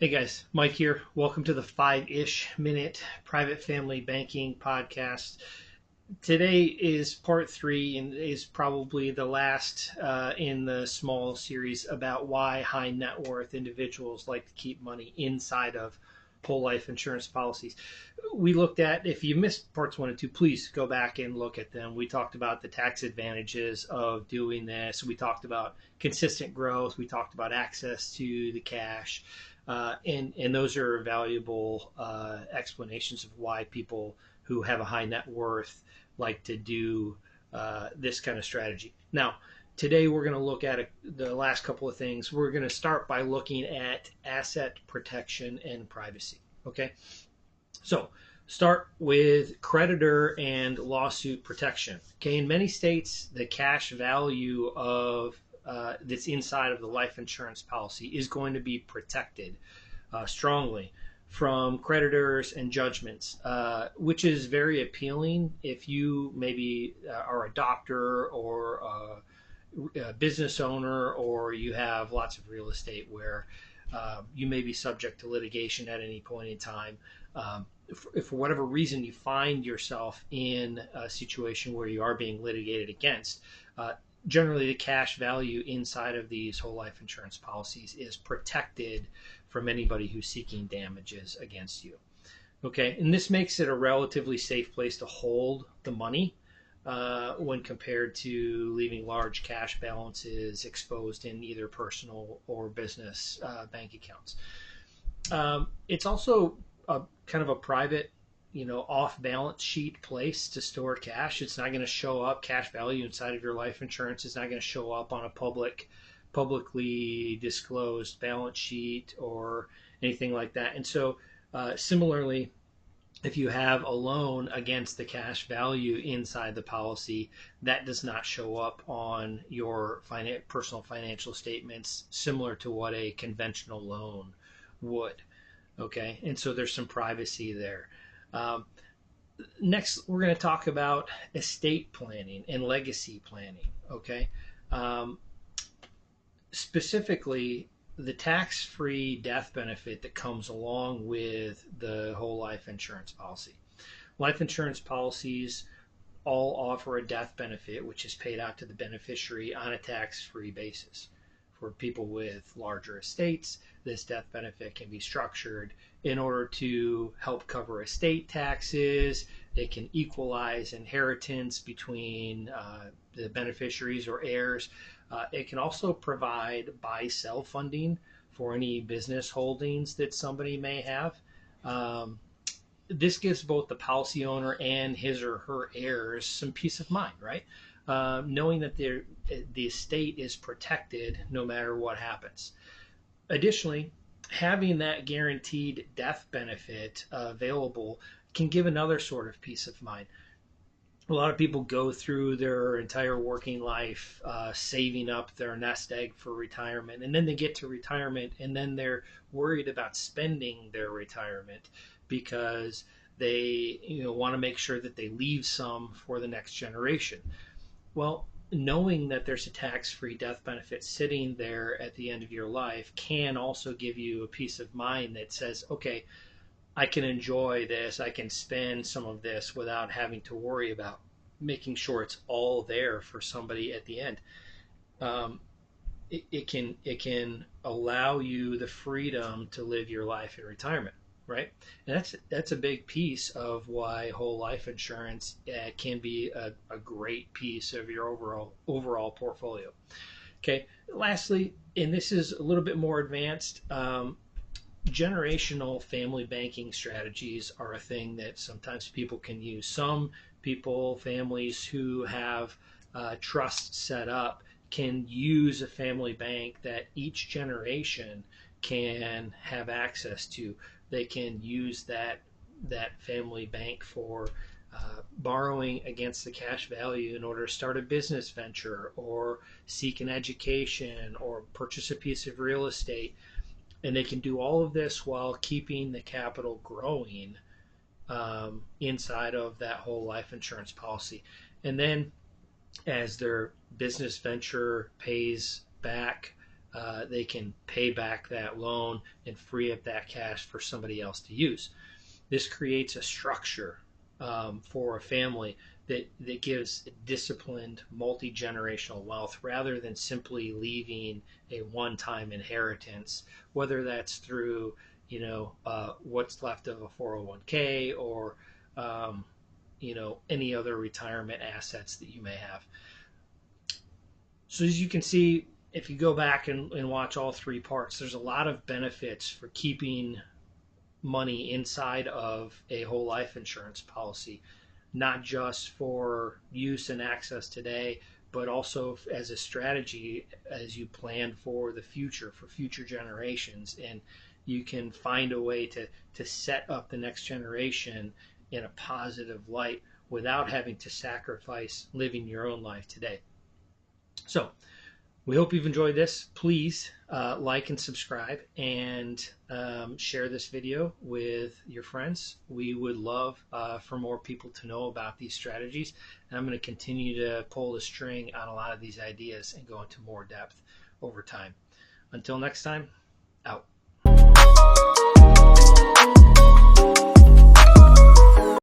guys, Mike here. Welcome to the 5-ish minute private family banking podcast. Today is part 3 and is probably the last in the small series about why high net worth individuals like to keep money inside of whole life insurance policies. We looked at, if you missed parts 1 and 2, please go back and look at them. We talked about the tax advantages of doing this. We talked about consistent growth. We talked about access to the cash. And those are valuable explanations of why people who have a high net worth like to do this kind of strategy. Now, today we're going to look at the last couple of things. We're going to start by looking at asset protection and privacy. Okay, so start with creditor and lawsuit protection. Okay, in many states, the cash value of that's inside of the life insurance policy is going to be protected strongly from creditors and judgments, which is very appealing if you maybe are a doctor or a business owner, or you have lots of real estate where you may be subject to litigation at any point in time. If for whatever reason you find yourself in a situation where you are being litigated against, generally the cash value inside of these whole life insurance policies is protected from anybody who's seeking damages against you. Okay, and this makes it a relatively safe place to hold the money when compared to leaving large cash balances exposed in either personal or business bank accounts. It's also kind of a private, off balance sheet place to store cash. It's not going to show up. Cash value inside of your life insurance is not going to show up on a publicly disclosed balance sheet or anything like that. And so similarly, if you have a loan against the cash value inside the policy, that does not show up on your personal financial statements, similar to what a conventional loan would. Okay, and so there's some privacy there. Next, we're going to talk about estate planning and legacy planning. Okay, specifically the tax-free death benefit that comes along with the whole life insurance policy. Life insurance policies all offer a death benefit, which is paid out to the beneficiary on a tax-free basis. For people with larger estates, this death benefit can be structured in order to help cover estate taxes. It can equalize inheritance between the beneficiaries or heirs. It can also provide buy-sell funding for any business holdings that somebody may have. This gives both the policy owner and his or her heirs some peace of mind, right? Knowing that the estate is protected no matter what happens. Additionally, having that guaranteed death benefit available can give another sort of peace of mind. A lot of people go through their entire working life saving up their nest egg for retirement, and then they get to retirement and then they're worried about spending their retirement because they want to make sure that they leave some for the next generation. Well, knowing that there's a tax-free death benefit sitting there at the end of your life can also give you a peace of mind that says, okay, I can enjoy this, I can spend some of this without having to worry about making sure it's all there for somebody at the end. It can allow you the freedom to live your life in retirement, right? And that's a big piece of why whole life insurance can be a great piece of your overall portfolio. Okay, lastly, and this is a little bit more advanced, generational family banking strategies are a thing that sometimes people can use. Some people, families who have trusts set up, can use a family bank that each generation can have access to. They can use that family bank for borrowing against the cash value in order to start a business venture or seek an education or purchase a piece of real estate. And they can do all of this while keeping the capital growing inside of that whole life insurance policy. And then as their business venture pays back they can pay back that loan and free up that cash for somebody else to use. This creates a structure for a family that gives disciplined multi-generational wealth rather than simply leaving a one-time inheritance, whether that's through what's left of a 401k or any other retirement assets that you may have. So as you can see, if you go back and watch all three parts, there's a lot of benefits for keeping money inside of a whole life insurance policy, not just for use and access today, but also as a strategy as you plan for the future, for future generations. And you can find a way to set up the next generation in a positive light without having to sacrifice living your own life today. So we hope you've enjoyed this. Please like and subscribe and share this video with your friends. We would love for more people to know about these strategies. And I'm going to continue to pull the string on a lot of these ideas and go into more depth over time. Until next time, out.